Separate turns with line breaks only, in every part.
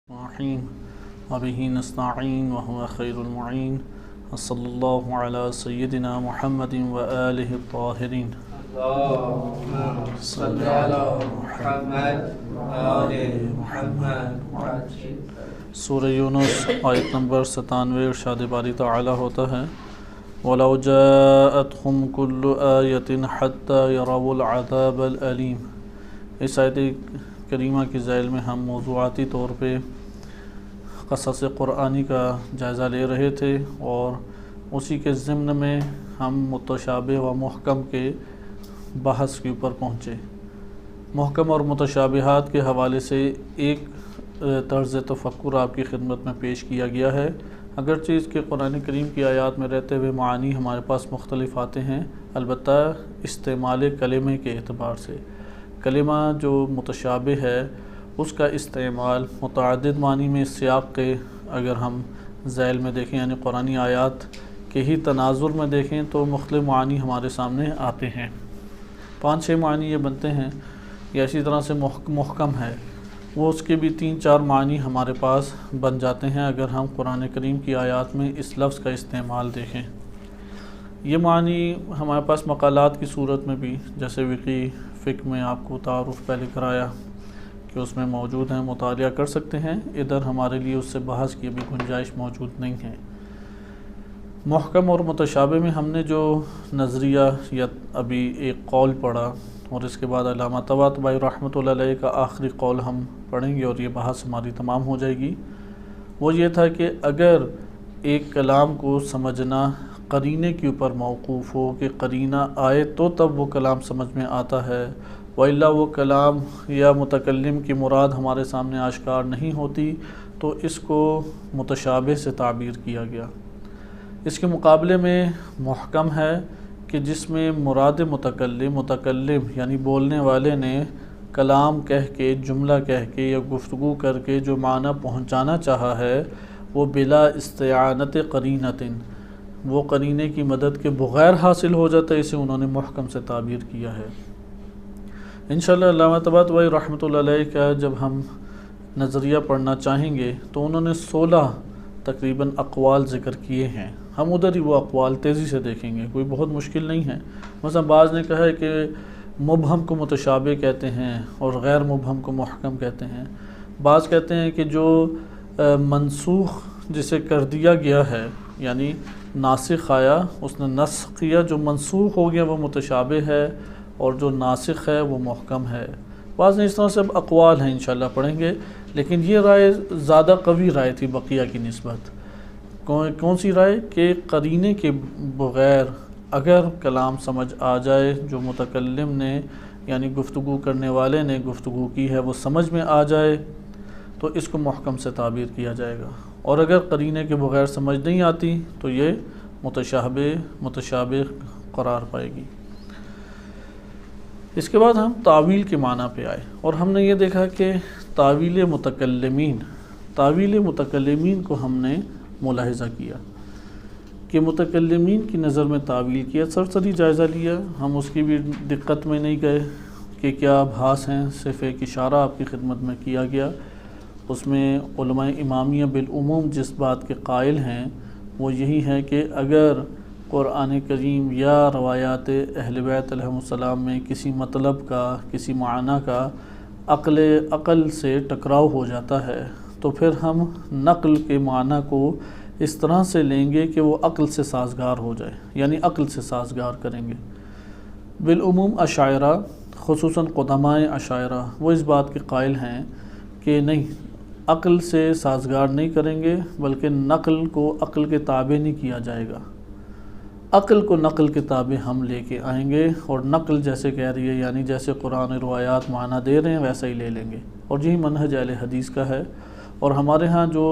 الرحیم وبہ نستعین وهو خیر المعین وصلی اللہ علی سیدنا محمد وآلہ الطاہرین
اللهم صل على محمد وآل محمد.
سورہ یونس آیت نمبر 97 ارشاد باری تعالی ہوتا ہے وَلَوْ جَاءَتْهُمْ كُلُّ آیَةٍ حَتَّى يَرَوُا الْعَذَابَ الْأَلِيمَ۔ اس آیت کریمہ کی ذیل میں ہم موضوعاتی طور پہ قصص قرآنی کا جائزہ لے رہے تھے اور اسی کے ضمن میں ہم متشابہ و محکم کے بحث کے اوپر پہنچے۔ محکم اور متشابہات کے حوالے سے ایک طرز تفکر آپ کی خدمت میں پیش کیا گیا ہے، اگرچہ اس کے قرآن کریم کی آیات میں رہتے ہوئے معانی ہمارے پاس مختلف آتے ہیں، البتہ استعمال کلمے کے اعتبار سے کلمہ جو متشابہ ہے اس کا استعمال متعدد معنی میں سیاق کے اگر ہم ذیل میں دیکھیں یعنی قرآنی آیات کے ہی تناظر میں دیکھیں تو مختلف معنی ہمارے سامنے آتے ہیں، 5-6 معنی یہ بنتے ہیں، یا اسی طرح سے محکم ہے وہ اس کے بھی 3-4 معنی ہمارے پاس بن جاتے ہیں اگر ہم قرآن کریم کی آیات میں اس لفظ کا استعمال دیکھیں۔ یہ معنی ہمارے پاس مقالات کی صورت میں بھی، جیسے فقہ میں آپ کو تعارف پہلے کرایا کہ اس میں موجود ہیں، مطالعہ کر سکتے ہیں، ادھر ہمارے لیے اس سے بحث کی بھی گنجائش موجود نہیں ہے۔ محکم اور متشابہ میں ہم نے جو نظریہ یا ابھی ایک قول پڑھا اور اس کے بعد علامہ طباطبائی رحمۃ اللہ علیہ کا آخری قول ہم پڑھیں گے اور یہ بحث ہماری تمام ہو جائے گی، وہ یہ تھا کہ اگر ایک کلام کو سمجھنا قرینے کے اوپر موقوف ہو کہ قرینہ آئے تو تب وہ کلام سمجھ میں آتا ہے، وَإِلَّا وہ کلام یا متکلم کی مراد ہمارے سامنے آشکار نہیں ہوتی تو اس کو متشابہ سے تعبیر کیا گیا۔ اس کے مقابلے میں محکم ہے کہ جس میں مراد متکلم یعنی بولنے والے نے کلام کہہ کے، جملہ کہہ کے یا گفتگو کر کے جو معنی پہنچانا چاہا ہے وہ بلا استعانت قرینۃ، وہ قرینے کی مدد کے بغیر حاصل ہو جاتا ہے، اسے انہوں نے محکم سے تعبیر کیا ہے۔ انشاءاللہ علامہ طباطبائی رحمۃ اللہ علیہ کا جب ہم نظریہ پڑھنا چاہیں گے تو انہوں نے 16 تقریباً اقوال ذکر کیے ہیں، ہم ادھر ہی وہ اقوال تیزی سے دیکھیں گے، کوئی بہت مشکل نہیں ہے۔ مثلا بعض نے کہا ہے کہ مبہم کو متشابہ کہتے ہیں اور غیر مبہم کو محکم کہتے ہیں، بعض کہتے ہیں کہ جو منسوخ جسے کر دیا گیا ہے یعنی ناسخ آیا اس نے نسخ کیا، جو منسوخ ہو گیا وہ متشابہ ہے اور جو ناسخ ہے وہ محکم ہے۔ بعض نے اس طرح سے اقوال ہیں، انشاءاللہ پڑھیں گے، لیکن یہ رائے زیادہ قوی رائے تھی بقیہ کی نسبت۔ کون سی رائے؟ کہ قرینے کے بغیر اگر کلام سمجھ آ جائے، جو متکلم نے یعنی گفتگو کرنے والے نے گفتگو کی ہے وہ سمجھ میں آ جائے تو اس کو محکم سے تعبیر کیا جائے گا، اور اگر قرینے کے بغیر سمجھ نہیں آتی تو یہ متشابہ قرار پائے گی۔ اس کے بعد ہم تعویل کے معنی پہ آئے اور ہم نے یہ دیکھا کہ تعویل متکلمین کو ہم نے ملاحظہ کیا کہ متکلمین کی نظر میں تعویل کیا، سرسری جائزہ لیا، ہم اس کی بھی دقت میں نہیں گئے کہ کیا بحث ہیں، صرف ایک اشارہ آپ کی خدمت میں کیا گیا۔ اس میں علماء امامیہ بالعموم جس بات کے قائل ہیں وہ یہی ہے کہ اگر قرآن کریم یا روایات اہل بیت علیہم السلام میں کسی مطلب کا، کسی معنی کا عقل سے ٹکراؤ ہو جاتا ہے تو پھر ہم نقل کے معنی کو اس طرح سے لیں گے کہ وہ عقل سے سازگار ہو جائے، یعنی عقل سے سازگار کریں گے۔ بالعموم اشاعرہ، خصوصاً قدماء اشاعرہ، وہ اس بات کے قائل ہیں کہ نہیں، عقل سے سازگار نہیں کریں گے بلکہ نقل کو عقل کے تابع نہیں کیا جائے گا، عقل کو نقل کے تابع ہم لے کے آئیں گے اور نقل جیسے کہہ رہی ہے یعنی جیسے قرآن روایات معنی دے رہے ہیں ویسا ہی لے لیں گے، اور یہی منہج اہل حدیث کا ہے۔ اور ہمارے ہاں جو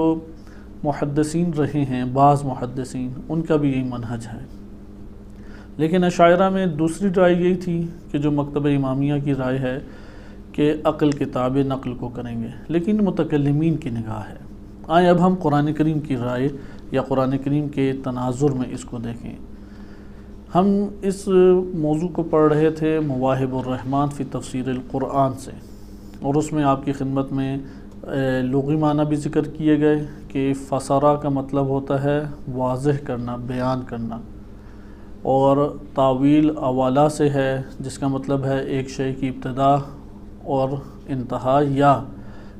محدثین رہے ہیں، بعض محدثین، ان کا بھی یہی منہج ہے۔ لیکن اشاعرہ میں دوسری رائے یہی تھی کہ جو مکتب امامیہ کی رائے ہے کہ عقل کے تابع نقل کو کریں گے، لیکن متکلمین کی نگاہ ہے۔ آئیں اب ہم قرآن کریم کی رائے یا قرآن کریم کے تناظر میں اس کو دیکھیں۔ ہم اس موضوع کو پڑھ رہے تھے مواہب الرحمن فی تفسیر القرآن سے، اور اس میں آپ کی خدمت میں لغوی معنی بھی ذکر کیے گئے کہ فسرا کا مطلب ہوتا ہے واضح کرنا، بیان کرنا، اور تاویل اوالا سے ہے جس کا مطلب ہے ایک شے کی ابتدا اور انتہا، یا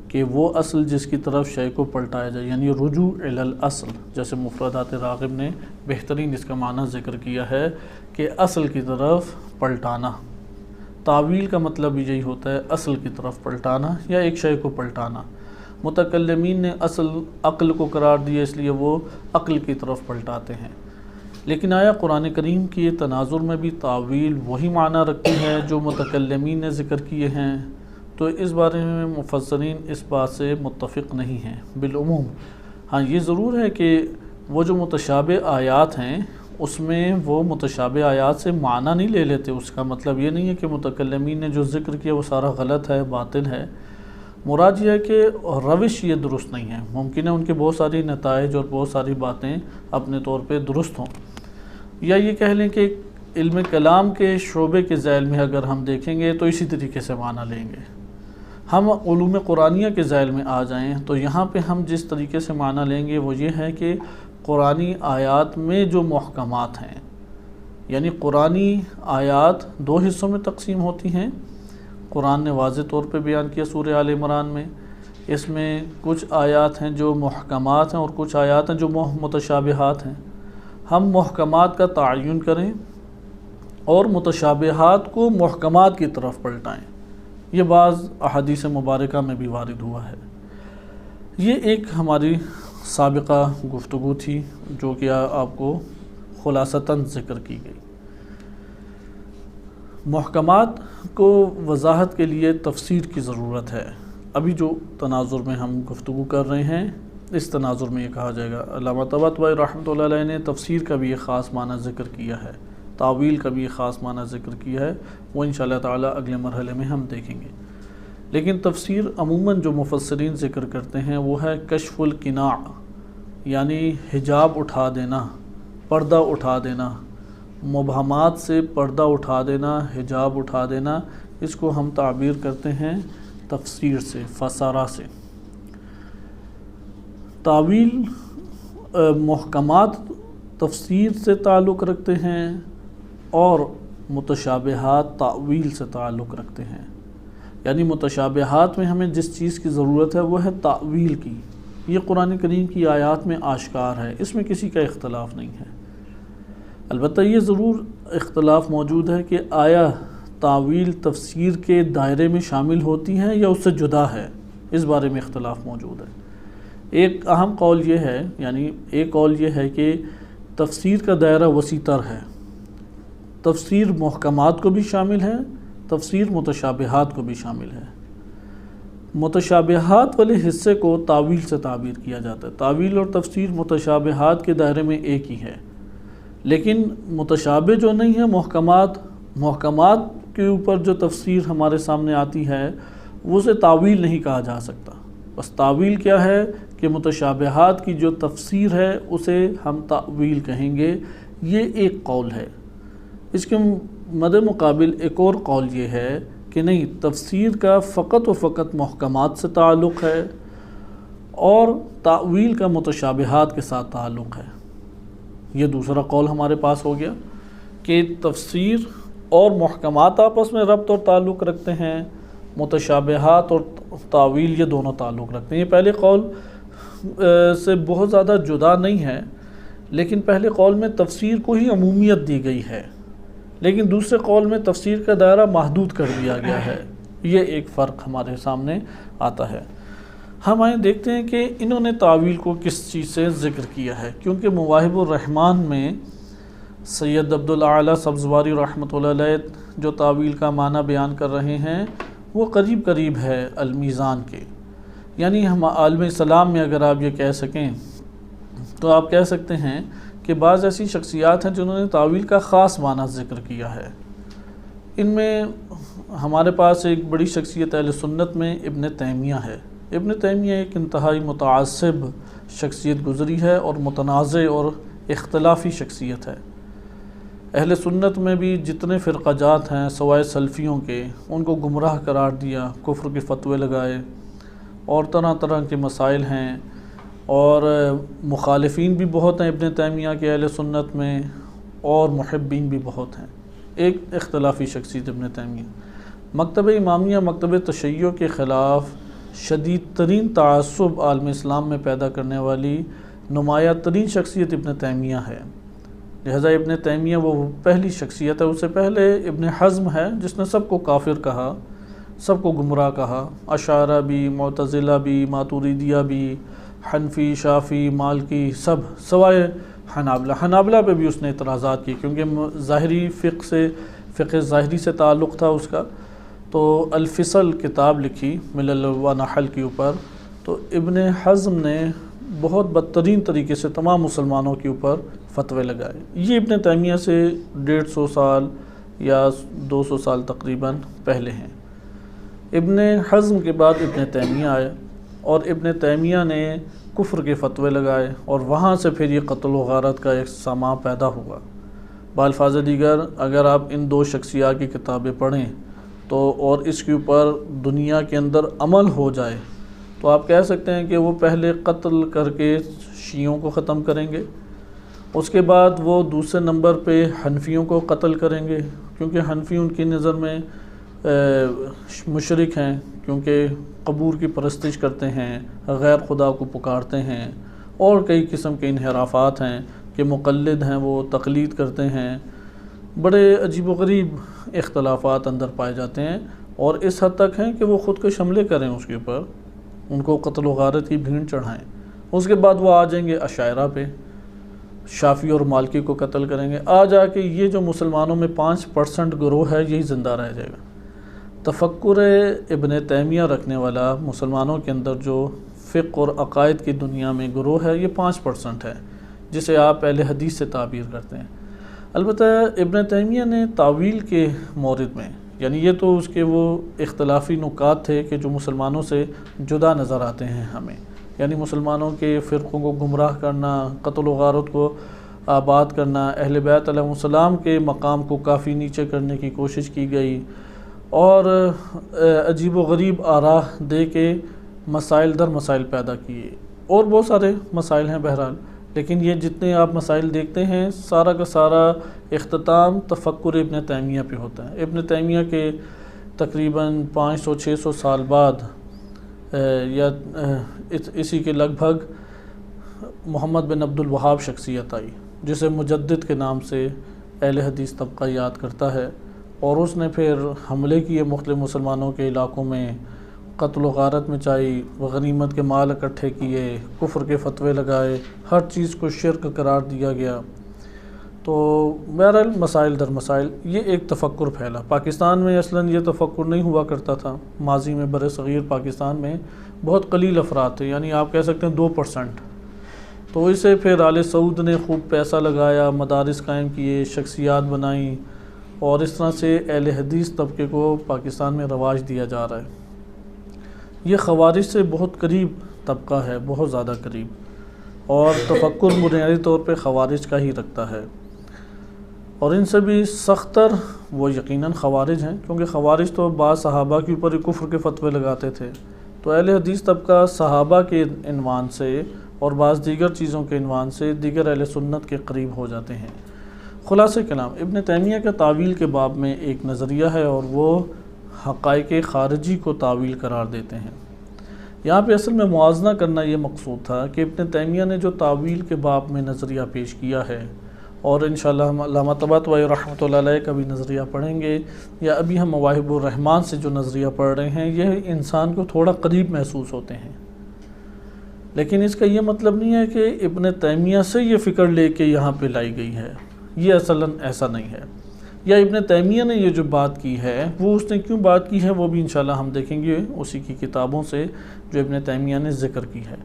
کہ وہ اصل جس کی طرف شے کو پلٹایا جائے، یعنی رجوع الی الاصل، جیسے مفردات راغب نے بہترین اس کا معنی ذکر کیا ہے کہ اصل کی طرف پلٹانا۔ تاویل کا مطلب بھی یہی ہوتا ہے، اصل کی طرف پلٹانا یا ایک شے کو پلٹانا۔ متکلمین نے اصل عقل کو قرار دیا، اس لیے وہ عقل کی طرف پلٹاتے ہیں۔ لیکن آیا قرآن کریم کی تناظر میں بھی تاویل وہی معنی رکھتی ہے جو متکلمین نے ذکر کیے ہیں؟ تو اس بارے میں مفسرین اس بات سے متفق نہیں ہیں بالعموم۔ ہاں یہ ضرور ہے کہ وہ جو متشابہ آیات ہیں اس میں وہ متشابہ آیات سے معنی نہیں لے لیتے، اس کا مطلب یہ نہیں ہے کہ متکلمین نے جو ذکر کیا وہ سارا غلط ہے، باطل ہے۔ مراد یہ ہے کہ روش یہ درست نہیں ہے۔ ممکن ہے ان کے بہت ساری نتائج اور بہت ساری باتیں اپنے طور پہ درست ہوں، یا یہ کہہ لیں کہ علم کلام کے شعبے کے ذیل میں اگر ہم دیکھیں گے تو اسی طریقے سے معنی لیں گے۔ ہم علوم قرآنیہ کے ذیل میں آ جائیں تو یہاں پہ ہم جس طریقے سے معنی لیں گے وہ یہ ہے کہ قرآنی آیات میں جو محکمات ہیں، یعنی قرآنی آیات دو حصوں میں تقسیم ہوتی ہیں۔ قرآن نے واضح طور پہ بیان کیا سورہ آل عمران میں، اس میں کچھ آیات ہیں جو محکمات ہیں اور کچھ آیات ہیں جو متشابہات ہیں۔ ہم محکمات کا تعین کریں اور متشابہات کو محکمات کی طرف پلٹائیں، یہ بعض احادیث مبارکہ میں بھی وارد ہوا ہے۔ یہ ایک ہماری سابقہ گفتگو تھی جو کہ آپ کو خلاصتاً ذکر کی گئی۔ محکمات کو وضاحت کے لیے تفسیر کی ضرورت ہے۔ ابھی جو تناظر میں ہم گفتگو کر رہے ہیں اس تناظر میں یہ کہا جائے گا۔ علامہ طباطبائی رحمۃ اللہ علیہ نے تفسیر کا بھی ایک خاص معنی ذکر کیا ہے، تاویل کا بھی ایک خاص معنی ذکر کیا ہے، وہ انشاءاللہ تعالی اگلے مرحلے میں ہم دیکھیں گے۔ لیکن تفسیر عموماً جو مفسرین ذکر کرتے ہیں وہ ہے کشف القناع، یعنی حجاب اٹھا دینا، پردہ اٹھا دینا، مبہمات سے پردہ اٹھا دینا، حجاب اٹھا دینا، اس کو ہم تعبیر کرتے ہیں تفسیر سے، فسارہ سے۔ تاویل محکمات تفسیر سے تعلق رکھتے ہیں اور متشابہات تاویل سے تعلق رکھتے ہیں، یعنی متشابہات میں ہمیں جس چیز کی ضرورت ہے وہ ہے تاویل کی۔ یہ قرآن کریم کی آیات میں آشکار ہے، اس میں کسی کا اختلاف نہیں ہے۔ البتہ یہ ضرور اختلاف موجود ہے کہ آیا تاویل تفسیر کے دائرے میں شامل ہوتی ہے یا اس سے جدا ہے، اس بارے میں اختلاف موجود ہے۔ ایک اہم قول یہ ہے، یعنی ایک قول یہ ہے کہ تفسیر کا دائرہ وسیع تر ہے، تفسیر محکمات کو بھی شامل ہے، تفسیر متشابہات کو بھی شامل ہے۔ متشابہات والے حصے کو تاویل سے تعبیر کیا جاتا ہے۔ تاویل اور تفسیر متشابہات کے دائرے میں ایک ہی ہے، لیکن متشابہ جو نہیں ہے محکمات کے اوپر جو تفسیر ہمارے سامنے آتی ہے اسے تاویل نہیں کہا جا سکتا۔ بس تاویل کیا ہے کہ متشابہات کی جو تفسیر ہے اسے ہم تاویل کہیں گے، یہ ایک قول ہے۔ اس کے مد مقابل ایک اور قول یہ ہے کہ نہیں، تفسیر کا فقط و فقط محکمات سے تعلق ہے اور تاویل کا متشابہات کے ساتھ تعلق ہے۔ یہ دوسرا قول ہمارے پاس ہو گیا کہ تفسیر اور محکمات آپس میں ربط اور تعلق رکھتے ہیں، متشابہات اور تاویل یہ دونوں تعلق رکھتے ہیں۔ یہ پہلے قول سے بہت زیادہ جدا نہیں ہے، لیکن پہلے قول میں تفسیر کو ہی عمومیت دی گئی ہے، لیکن دوسرے قول میں تفسیر کا دائرہ محدود کر دیا گیا ہے۔ یہ ایک فرق ہمارے سامنے آتا ہے۔ ہم آئیں دیکھتے ہیں کہ انہوں نے تاویل کو کس چیز سے ذکر کیا ہے، کیونکہ مواہب الرحمن میں سید عبدالعالی سبزواری رحمۃ اللہ علیہ جو تاویل کا معنی بیان کر رہے ہیں وہ قریب قریب ہے المیزان کے، یعنی ہم عالم اسلام میں اگر آپ یہ کہہ سکیں تو آپ کہہ سکتے ہیں کہ بعض ایسی شخصیات ہیں جنہوں نے تاویل کا خاص معنی ذکر کیا ہے۔ ان میں ہمارے پاس ایک بڑی شخصیت اہل سنت میں ابن تیمیہ ہے۔ ابن تیمیہ ایک انتہائی متعصب شخصیت گزری ہے اور متنازع اور اختلافی شخصیت ہے۔ اہل سنت میں بھی جتنے فرقہ جات ہیں سوائے سلفیوں کے، ان کو گمراہ قرار دیا، کفر کے فتوے لگائے اور طرح طرح کے مسائل ہیں، اور مخالفین بھی بہت ہیں ابن تیمیہ کے اہل سنت میں، اور محبین بھی بہت ہیں۔ ایک اختلافی شخصیت ابن تیمیہ، مکتب امامیہ مکتب تشیع کے خلاف شدید ترین تعصب عالم اسلام میں پیدا کرنے والی نمایاں ترین شخصیت ابن تیمیہ ہے۔ لہذا ابن تیمیہ وہ پہلی شخصیت ہے، اس سے پہلے ابن حزم ہے جس نے سب کو کافر کہا، سب کو گمراہ کہا، اشاعرہ بھی، معتزلہ بھی، ماتوریدیہ بھی، حنفی، شافعی، مالکی، سب سوائے حنابلہ پہ بھی اس نے اعتراضات کی، کیونکہ ظاہری فقہ ظاہری سے تعلق تھا اس کا۔ تو الفصل کتاب لکھی ملل و نحل کے اوپر، تو ابن حزم نے بہت بدترین طریقے سے تمام مسلمانوں کے اوپر فتوے لگائے۔ یہ ابن تیمیہ سے 150 سال یا 200 سال تقریباً پہلے ہیں۔ ابن حزم کے بعد ابن تیمیہ آئے، اور ابن تیمیہ نے کفر کے فتوے لگائے، اور وہاں سے پھر یہ قتل و غارت کا ایک سماع پیدا ہوا۔ بالفاظ دیگر اگر آپ ان دو شخصیات کی کتابیں پڑھیں تو اور اس کے اوپر دنیا کے اندر عمل ہو جائے تو آپ کہہ سکتے ہیں کہ وہ پہلے قتل کر کے شیعوں کو ختم کریں گے، اس کے بعد وہ دوسرے نمبر پہ حنفیوں کو قتل کریں گے، کیونکہ حنفی ان کی نظر میں مشرک ہیں، کیونکہ قبور کی پرستش کرتے ہیں، غیر خدا کو پکارتے ہیں، اور کئی قسم کے انحرافات ہیں کہ مقلد ہیں، وہ تقلید کرتے ہیں، بڑے عجیب و غریب اختلافات اندر پائے جاتے ہیں، اور اس حد تک ہیں کہ وہ خود کو حملے کریں اس کے اوپر، ان کو قتل و غارت کی بھیڑ چڑھائیں۔ اس کے بعد وہ آ جائیں گے اشاعرہ پہ، شافعی اور مالکی کو قتل کریں گے، آ جا کے یہ جو مسلمانوں میں 5% گروہ ہے یہی زندہ رہ جائے گا۔ تفکر ابن تیمیہ رکھنے والا مسلمانوں کے اندر جو فقہ اور عقائد کی دنیا میں گروہ ہے یہ 5% ہے، جسے آپ اہل حدیث سے تعبیر کرتے ہیں۔ البتہ ابن تیمیہ نے تعویل کے مورد میں، یعنی یہ تو اس کے وہ اختلافی نکات تھے کہ جو مسلمانوں سے جدا نظر آتے ہیں ہمیں، یعنی مسلمانوں کے فرقوں کو گمراہ کرنا، قتل و غارت کو آباد کرنا، اہل بیت علیہ السلام کے مقام کو کافی نیچے کرنے کی کوشش کی گئی، اور عجیب و غریب آراء دے کے مسائل در مسائل پیدا کیے، اور بہت سارے مسائل ہیں بہرحال، لیکن یہ جتنے آپ مسائل دیکھتے ہیں سارا کا سارا اختتام تفکر ابن تیمیہ پہ ہوتا ہے۔ ابن تیمیہ کے تقریباً 500-600 سال بعد یا اسی کے لگ بھگ محمد بن عبد الوہاب شخصیت آئی، جسے مجدد کے نام سے اہل حدیث طبقہ یاد کرتا ہے، اور اس نے پھر حملے کیے مختلف مسلمانوں کے علاقوں میں، قتل و غارت مچائی، غنیمت کے مال اکٹھے کیے، کفر کے فتوے لگائے، ہر چیز کو شرک قرار دیا گیا۔ تو بہرحال مسائل در مسائل یہ ایک تفکر پھیلا۔ پاکستان میں اصلاً یہ تفکر نہیں ہوا کرتا تھا، ماضی میں بر صغیر پاکستان میں بہت قلیل افراد تھے، یعنی آپ کہہ سکتے ہیں 2%۔ تو اسے پھر آل سعود نے خوب پیسہ لگایا، مدارس قائم کیے، شخصیات بنائیں، اور اس طرح سے اہل حدیث طبقے کو پاکستان میں رواج دیا جا رہا ہے۔ یہ خوارج سے بہت قریب طبقہ ہے، بہت زیادہ قریب، اور تفکر بنیادی طور پہ خوارج کا ہی رکھتا ہے، اور ان سے بھی سختر وہ یقیناً خوارج ہیں، کیونکہ خوارج تو بعض صحابہ کے اوپر کفر کے فتوے لگاتے تھے۔ تو اہل حدیث طبقہ صحابہ کے عنوان سے اور بعض دیگر چیزوں کے عنوان سے دیگر اہل سنت کے قریب ہو جاتے ہیں۔ خلاصہ کلام، ابن تیمیہ کا تعویل کے باب میں ایک نظریہ ہے، اور وہ حقائق خارجی کو تعویل قرار دیتے ہیں۔ یہاں پہ اصل میں موازنہ کرنا یہ مقصود تھا کہ ابن تیمیہ نے جو تعویل کے باب میں نظریہ پیش کیا ہے، اور انشاءاللہ ہم علامہ طباطبائی رحمۃ اللہ علیہ کا بھی نظریہ پڑھیں گے، یا ابھی ہم مواہب الرحمن سے جو نظریہ پڑھ رہے ہیں، یہ انسان کو تھوڑا قریب محسوس ہوتے ہیں، لیکن اس کا یہ مطلب نہیں ہے کہ ابن تیمیہ سے یہ فکر لے کے یہاں پہ لائی گئی ہے، یہ اصلاً ایسا نہیں ہے۔ یا ابن تیمیہ نے یہ جو بات کی ہے وہ اس نے کیوں بات کی ہے وہ بھی انشاءاللہ ہم دیکھیں گے اسی کی کتابوں سے جو ابن تیمیہ نے ذکر کی ہے،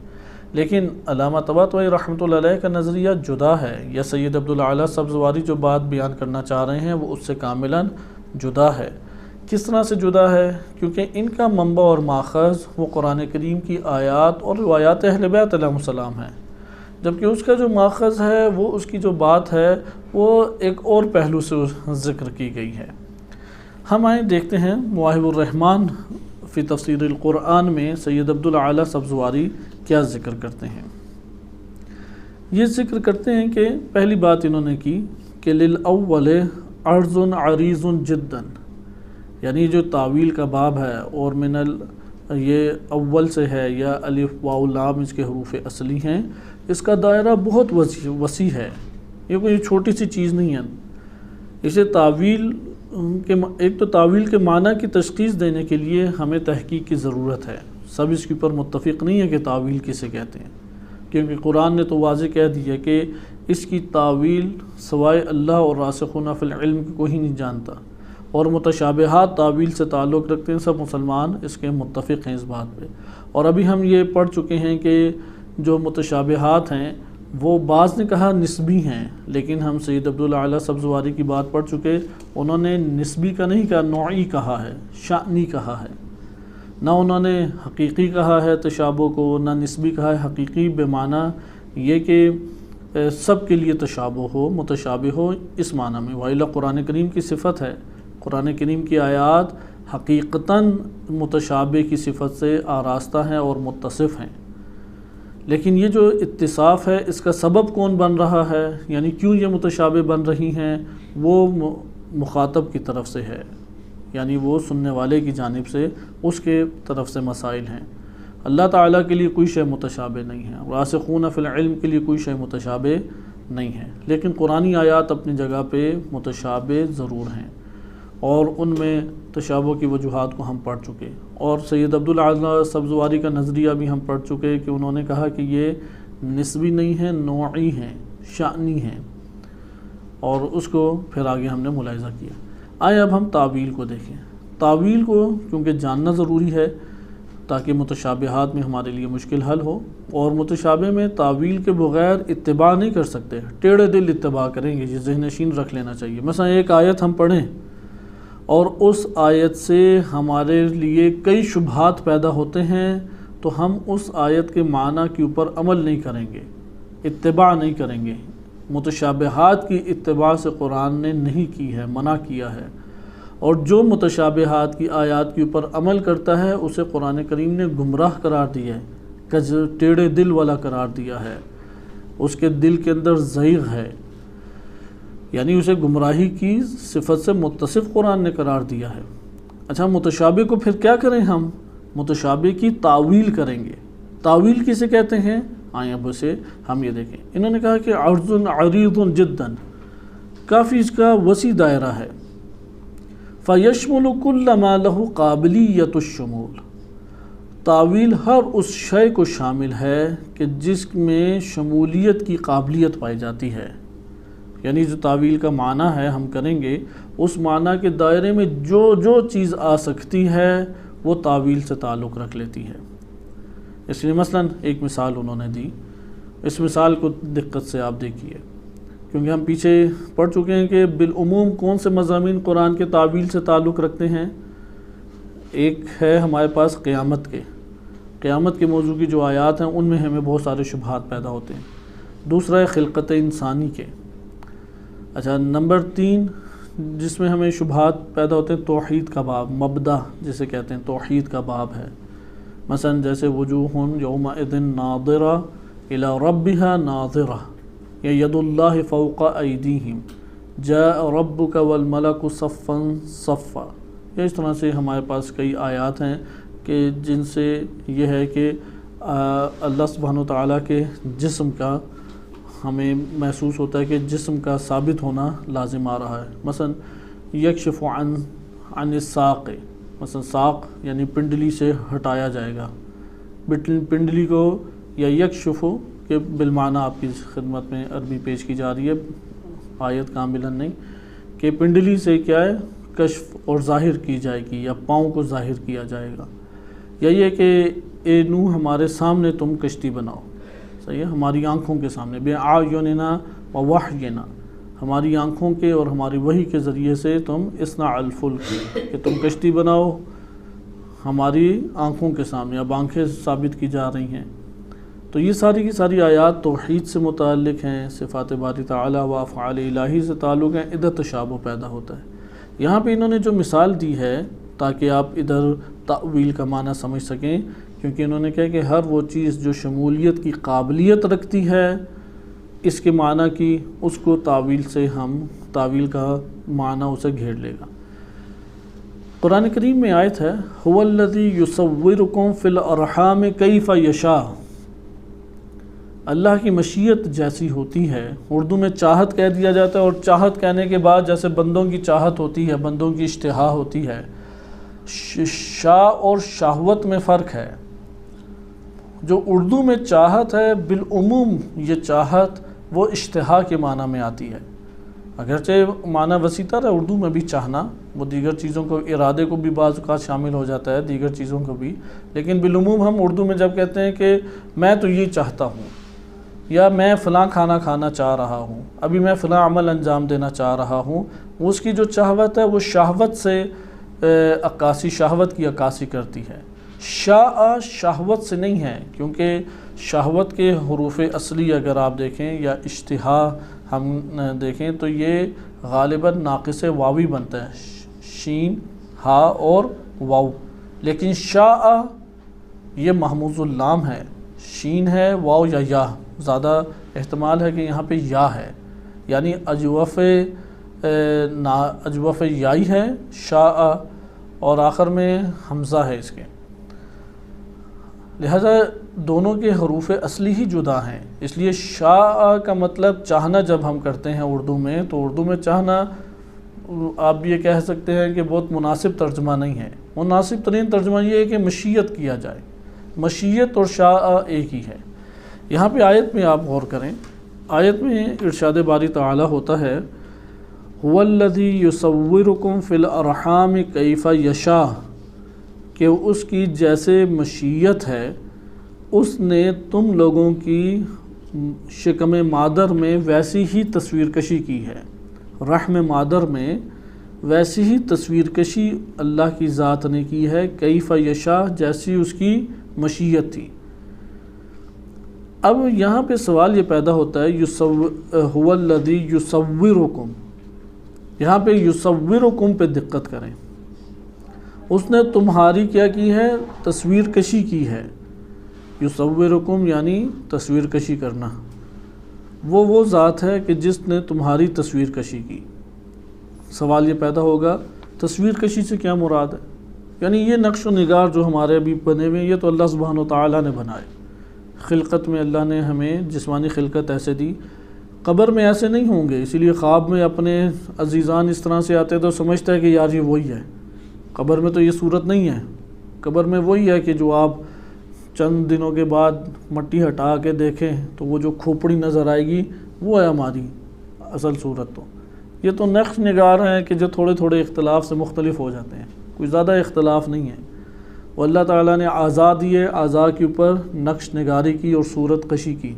لیکن علامہ طباطبائی رحمۃ اللہ علیہ کا نظریہ جدا ہے، یا سید عبدالعالی سبزواری جو بات بیان کرنا چاہ رہے ہیں وہ اس سے کاملاً جدا ہے۔ کس طرح سے جدا ہے؟ کیونکہ ان کا منبع اور ماخذ وہ قرآن کریم کی آیات اور روایات اہل بیت علیہ السلام ہیں، جبکہ اس کا جو ماخذ ہے وہ اس کی جو بات ہے وہ ایک اور پہلو سے ذکر کی گئی ہے۔ ہم آئیں دیکھتے ہیں مواہب الرحمن فی تفسیر القرآن میں سید عبدالعالی سبزواری کیا ذکر کرتے ہیں؟ یہ ذکر کرتے ہیں کہ پہلی بات انہوں نے کی کہ للأول عرض عریض جدا، یعنی جو تعویل کا باب ہے اور یہ اول سے ہے یا الف واو لام اس کے حروف اصلی ہیں، اس کا دائرہ بہت وسیع ہے، یہ کوئی چھوٹی سی چیز نہیں ہے۔ اسے تعویل ایک تو تعویل کے معنی کی تشخیص دینے کے لیے ہمیں تحقیق کی ضرورت ہے، سب اس کے اوپر متفق نہیں ہے کہ تعویل کسے کہتے ہیں، کیونکہ قرآن نے تو واضح کہہ دیا کہ اس کی تعویل سوائے اللہ اور راسخون فی العلم کوئی نہیں جانتا، اور متشابہات تعویل سے تعلق رکھتے ہیں، سب مسلمان اس کے متفق ہیں اس بات پہ۔ اور ابھی ہم یہ پڑھ چکے ہیں کہ جو متشابہات ہیں وہ بعض نے کہا نسبی ہیں، لیکن ہم سید عبدالعالی سبزواری کی بات پڑھ چکے، انہوں نے نسبی کا نہیں کہا، نوعی کہا ہے، شأنی کہا ہے، نہ انہوں نے حقیقی کہا ہے تشابہ کو، نہ نسبی کہا ہے حقیقی، بے معنی یہ کہ سب کے لیے تشابہ ہو، متشابہ ہو اس معنی میں۔ وَإِلَّا قرآن کریم کی صفت ہے، قرآن کریم کی آیات حقیقتاً متشابہ کی صفت سے آراستہ ہیں اور متصف ہیں، لیکن یہ جو اتصاف ہے اس کا سبب کون بن رہا ہے، یعنی کیوں یہ متشابہ بن رہی ہیں، وہ مخاطب کی طرف سے ہے، یعنی وہ سننے والے کی جانب سے اس کے طرف سے مسائل ہیں۔ اللہ تعالیٰ کے لیے کوئی شے متشابہ نہیں ہے، راسخون فی العلم کے لیے کوئی شے متشابہ نہیں ہے، لیکن قرآنی آیات اپنی جگہ پہ متشابہ ضرور ہیں، اور ان میں تشابہ کی وجوہات کو ہم پڑھ چکے، اور سید عبدالعالی سبزواری کا نظریہ بھی ہم پڑھ چکے کہ انہوں نے کہا کہ یہ نسبی نہیں ہیں، نوعی ہیں، شأنی ہیں، اور اس کو پھر آگے ہم نے ملاحظہ کیا۔ آئے اب ہم تعویل کو دیکھیں۔ تعویل کو کیونکہ جاننا ضروری ہے تاکہ متشابہات میں ہمارے لیے مشکل حل ہو، اور متشابہ میں تعویل کے بغیر اتباع نہیں کر سکتے، ٹیڑھے دل اتباع کریں گے، یہ ذہن نشین رکھ لینا چاہیے۔ مثلا ایک آیت ہم پڑھیں اور اس آیت سے ہمارے لیے کئی شبہات پیدا ہوتے ہیں، تو ہم اس آیت کے معنی کے اوپر عمل نہیں کریں گے، اتباع نہیں کریں گے۔ متشابہات کی اتباع سے قرآن نے نہیں کی ہے، منع کیا ہے، اور جو متشابہات کی آیات کے اوپر عمل کرتا ہے اسے قرآن کریم نے گمراہ قرار دیا ہے، ٹیڑھے دل والا قرار دیا ہے، اس کے دل کے اندر زیغ ہے، یعنی اسے گمراہی کی صفت سے متصف قرآن نے قرار دیا ہے۔ اچھا، متشابہ کو پھر کیا کریں؟ ہم متشابہ کی تعویل کریں گے۔ تعویل کسے کہتے ہیں؟ آئیں اب اسے ہم یہ دیکھیں۔ انہوں نے کہا کہ عرض عریض جدا، کافی اس کا وسیع دائرہ ہے۔ فَيَشْمُلُ كُلَّ مَا لَهُ قَابِلِيَّةُ الشُّمُولِ، تعویل ہر اس شے کو شامل ہے کہ جس میں شمولیت کی قابلیت پائی جاتی ہے، یعنی جو تعویل کا معنی ہے ہم کریں گے، اس معنی کے دائرے میں جو چیز آ سکتی ہے وہ تعویل سے تعلق رکھ لیتی ہے۔ اس لیے مثلا ایک مثال انہوں نے دی، اس مثال کو دقت سے آپ دیکھیے، کیونکہ ہم پیچھے پڑھ چکے ہیں کہ بالعموم کون سے مضامین قرآن کے تعویل سے تعلق رکھتے ہیں۔ ایک ہے ہمارے پاس قیامت کے موضوع کی جو آیات ہیں ان میں ہمیں بہت سارے شبہات پیدا ہوتے ہیں۔ دوسرا ہے خلقت انسانی کے۔ اچھا، نمبر 3 جس میں ہمیں شبہات پیدا ہوتے ہیں توحید کا باب، مبدأ جسے کہتے ہیں، توحید کا باب ہے۔ مثلا جیسے وجوہ یومئذ ناظرہ الی ربها ناظرہ، یا ید اللہ فوق ایدیہم، جاء ربک والملک صفا صفا، یا اس طرح سے ہمارے پاس کئی آیات ہیں کہ جن سے یہ ہے کہ اللہ سبحانہ وتعالیٰ کے جسم کا ہمیں محسوس ہوتا ہے کہ جسم کا ثابت ہونا لازم آ رہا ہے۔ مثلا یکشف عن الساق، مثلا ساق یعنی پنڈلی سے ہٹایا جائے گا، پنڈلی کو، یا یکشف کہ بالمعنی آپ کی خدمت میں عربی پیش کی جا رہی ہے، آیت کاملا نہیں، کہ پنڈلی سے کیا ہے کشف اور ظاہر کی جائے گی، یا پاؤں کو ظاہر کیا جائے گا، یا یہ کہ اے نوح ہمارے سامنے تم کشتی بناؤ، صحیح ہے، ہماری آنکھوں کے سامنے، بِأَعْيُنِنَا وَوَحْيِنَا، ہماری آنکھوں کے اور ہماری وحی کے ذریعے سے تم اصنع الفلک، کہ تم کشتی بناؤ ہماری آنکھوں کے سامنے، اب آنکھیں ثابت کی جا رہی ہیں۔ تو یہ ساری کی ساری آیات توحید سے متعلق ہیں، صفات باری تعالی و افعال الہی سے تعلق ہیں، ادھر تشابہ پیدا ہوتا ہے۔ یہاں پہ انہوں نے جو مثال دی ہے تاکہ آپ ادھر تأویل کا معنی سمجھ سکیں، کیونکہ انہوں نے کہا کہ ہر وہ چیز جو شمولیت کی قابلیت رکھتی ہے اس کے معنی کی، اس کو تاویل سے ہم تاویل کا معنی اسے گھیر لے گا۔ قرآن کریم میں آیت ہے هو الذی یصورکم فی الارحام کیف یشاء، اللہ کی مشیت جیسی ہوتی ہے، اردو میں چاہت کہہ دیا جاتا ہے، اور چاہت کہنے کے بعد جیسے بندوں کی چاہت ہوتی ہے، بندوں کی اشتہا ہوتی ہے، شاء اور شہوت میں فرق ہے۔ جو اردو میں چاہت ہے بالعموم یہ چاہت وہ اشتہا کے معنی میں آتی ہے، اگرچہ معنی وسیع تر ہے اردو میں بھی چاہنا، وہ دیگر چیزوں کو ارادے کو بھی بعض اوقات شامل ہو جاتا ہے، دیگر چیزوں کو بھی، لیکن بالعموم ہم اردو میں جب کہتے ہیں کہ میں تو یہ چاہتا ہوں، یا میں فلاں کھانا کھانا چاہ رہا ہوں، ابھی میں فلاں عمل انجام دینا چاہ رہا ہوں، اس کی جو چاہت ہے وہ شہوت سے عکاسی، شہوت کی عکاسی کرتی ہے۔ شاء شہوت سے نہیں ہے، کیونکہ شہوت کے حروف اصلی اگر آپ دیکھیں یا اشتہا ہم دیکھیں تو یہ غالباً ناقص واوی بنتا ہے، شین ہا اور واو، لیکن شاء یہ محموز اللام ہے، شین ہے واو یا یا، زیادہ احتمال ہے کہ یہاں پہ یا ہے، یعنی اجوف یائی ہے شاء، اور آخر میں حمزہ ہے اس کے، لہذا دونوں کے حروف اصلی ہی جدا ہیں، اس لیے شاء کا مطلب چاہنا جب ہم کرتے ہیں اردو میں، تو اردو میں چاہنا آپ بھی یہ کہہ سکتے ہیں کہ بہت مناسب ترجمہ نہیں ہے، مناسب ترین ترجمہ یہ ہے کہ مشیت کیا جائے، مشیت اور شاء ایک ہی ہے۔ یہاں پہ آیت میں آپ غور کریں، آیت میں ارشاد باری تعالی ہوتا ہے هو الذی یصورکم فی الارحام کیف یشاء، کہ اس کی جیسے مشیت ہے اس نے تم لوگوں کی شکم مادر میں ویسی ہی تصویر کشی کی ہے، رحم مادر میں ویسی ہی تصویر کشی اللہ کی ذات نے کی ہے، کیف یشاء جیسی اس کی مشیت تھی۔ اب یہاں پہ سوال یہ پیدا ہوتا ہے هو الذی یصورکم، یہاں پہ یصورکم پہ دقت کریں، اس نے تمہاری کیا کی ہے؟ تصویر کشی کی ہے۔ یصورکم یعنی تصویر کشی کرنا، وہ ذات ہے کہ جس نے تمہاری تصویر کشی کی۔ سوال یہ پیدا ہوگا تصویر کشی سے کیا مراد ہے؟ یعنی یہ نقش و نگار جو ہمارے ابھی بنے ہوئے یہ تو اللہ سبحانہ و تعالیٰ نے بنائے، خلقت میں اللہ نے ہمیں جسمانی خلقت ایسے دی، قبر میں ایسے نہیں ہوں گے، اسی لیے خواب میں اپنے عزیزان اس طرح سے آتے تو سمجھتا ہے کہ یار یہ وہی ہے، قبر میں تو یہ صورت نہیں ہے، قبر میں وہی ہے کہ جو آپ چند دنوں کے بعد مٹی ہٹا کے دیکھیں تو وہ جو کھوپڑی نظر آئے گی وہ ہے ہماری اصل صورت۔ تو یہ تو نقش نگار ہیں کہ جو تھوڑے تھوڑے اختلاف سے مختلف ہو جاتے ہیں، کوئی زیادہ اختلاف نہیں ہے۔ وہ اللہ تعالیٰ نے اعضاء دیے، اعضاء کے اوپر نقش نگاری کی اور صورت کشی کی،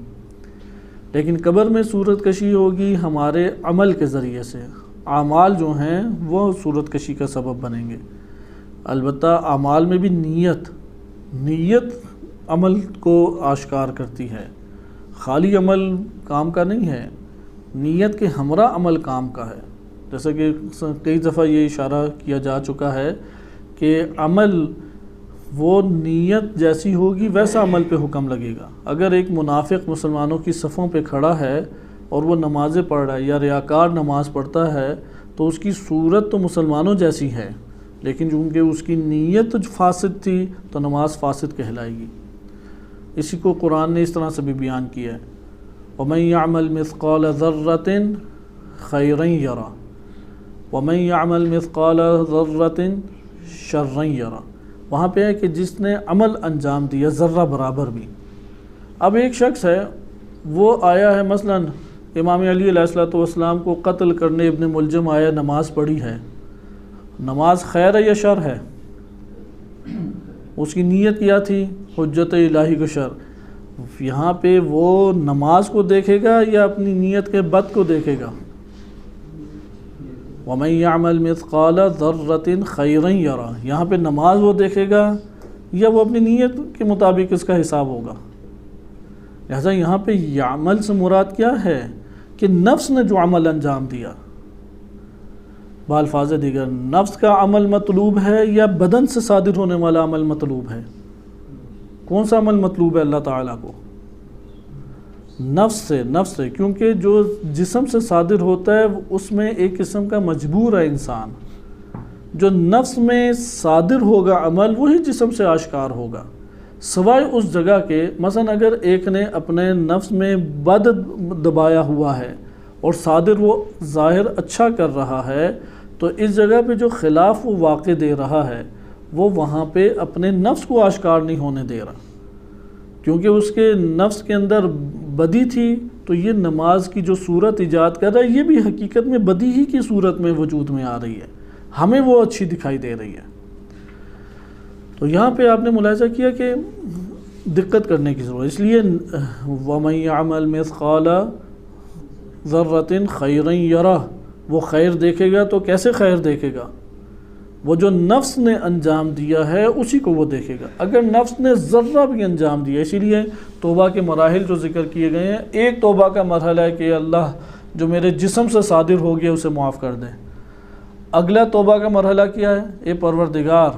لیکن قبر میں صورت کشی ہوگی ہمارے عمل کے ذریعے سے، اعمال جو ہیں وہ صورت کشی کا سبب بنیں گے۔ البتہ اعمال میں بھی نیت عمل کو آشکار کرتی ہے، خالی عمل کام کا نہیں ہے، نیت کے ہمراہ عمل کام کا ہے۔ جیسا کہ کئی دفعہ یہ اشارہ کیا جا چکا ہے کہ عمل وہ نیت جیسی ہوگی ویسا عمل پہ حکم لگے گا۔ اگر ایک منافق مسلمانوں کی صفوں پہ کھڑا ہے اور وہ نمازیں پڑھ رہا ہے یا ریاکار نماز پڑھتا ہے تو اس کی صورت تو مسلمانوں جیسی ہے، لیکن چونکہ اس کی نیت فاسد تھی تو نماز فاسد کہلائے گی۔ اسی کو قرآن نے اس طرح سے بھی بیان کیا ہے، وَمَن يَعْمَلْ مِثْقَالَ ذَرَّةٍ خَيْرًا يَرَى وَمَن يَعْمَلْ مِثْقَالَ ذَرَّةٍ شَرًّا يَرَى، وہاں پہ ہے کہ جس نے عمل انجام دیا ذرہ برابر بھی۔ اب ایک شخص ہے وہ آیا ہے، مثلا امام علی علیہ السلام کو قتل کرنے ابن ملجم آیا، نماز پڑھی ہے، نماز خیر ہے یا شر ہے؟ اس کی نیت کیا تھی؟ حجت الہی کو شر۔ یہاں پہ وہ نماز کو دیکھے گا یا اپنی نیت کے بد کو دیکھے گا؟ وَمَن يَعْمَلْ مِثْقَالَ ذَرَّةٍ خَيْرًا يَرَى، یہاں پہ نماز وہ دیکھے گا یا وہ اپنی نیت کے مطابق اس کا حساب ہوگا؟ لہذا یہاں پہ عمل سے مراد کیا ہے کہ نفس نے جو عمل انجام دیا، بالفاظ دیگر نفس کا عمل مطلوب ہے یا بدن سے صادر ہونے والا عمل مطلوب ہے؟ کون سا عمل مطلوب ہے اللہ تعالیٰ کو؟ نفس سے، کیونکہ جو جسم سے صادر ہوتا ہے اس میں ایک قسم کا مجبور ہے انسان. جو نفس میں صادر ہوگا عمل وہی جسم سے آشکار ہوگا، سوائے اس جگہ کے مثلا اگر ایک نے اپنے نفس میں بد دبایا ہوا ہے اور صادر وہ ظاہر اچھا کر رہا ہے، تو اس جگہ پہ جو خلاف وہ واقع دے رہا ہے وہ وہاں پہ اپنے نفس کو آشکار نہیں ہونے دے رہا، کیونکہ اس کے نفس کے اندر بدی تھی. تو یہ نماز کی جو صورت ایجاد کر رہا ہے یہ بھی حقیقت میں بدی ہی کی صورت میں وجود میں آ رہی ہے، ہمیں وہ اچھی دکھائی دے رہی ہے. تو یہاں پہ آپ نے ملاحظہ کیا کہ دقت کرنے کی ضرورت، اس لیے وَمَن يَعْمَلْ مِثْقَالَ ذَرَّةٍ خَيْرًا يَرَهُ، وہ خیر دیکھے گا تو کیسے خیر دیکھے گا؟ وہ جو نفس نے انجام دیا ہے اسی کو وہ دیکھے گا. اگر نفس نے ذرہ بھی انجام دیا، اسی لیے توبہ کے مراحل جو ذکر کیے گئے ہیں، ایک توبہ کا مرحلہ ہے کہ اللہ جو میرے جسم سے صادر ہو گیا اسے معاف کر دے. اگلا توبہ کا مرحلہ کیا ہے؟ اے پروردگار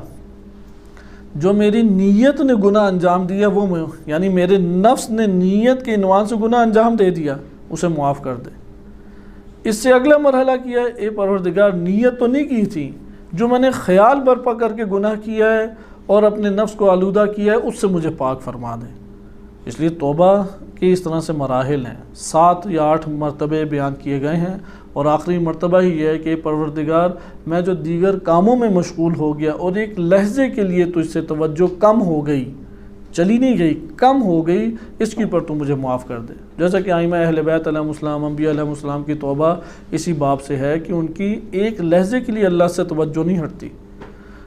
جو میری نیت نے گناہ انجام دیا وہ یعنی میرے نفس نے نیت کے عنوان سے گناہ انجام دے دیا اسے معاف کر دے. اس سے اگلا مرحلہ کیا ہے؟ اے پروردگار نیت تو نہیں کی تھی، جو میں نے خیال برپا کر کے گناہ کیا ہے اور اپنے نفس کو آلودہ کیا ہے اس سے مجھے پاک فرما دے. اس لیے توبہ کے اس طرح سے مراحل ہیں، 7 یا 8 مرتبے بیان کیے گئے ہیں، اور آخری مرتبہ ہی یہ ہے کہ پروردگار میں جو دیگر کاموں میں مشغول ہو گیا اور ایک لحظے کے لیے تجھ سے توجہ کم ہو گئی، چلی نہیں گئی، کم ہو گئی، اس کی پر تو مجھے معاف کر دے. جیسا کہ ائمہ اہل بیت علیہ السلام، انبیاء علیہ السلام کی توبہ اسی باب سے ہے کہ ان کی ایک لحظے کے لیے اللہ سے توجہ نہیں ہٹتی،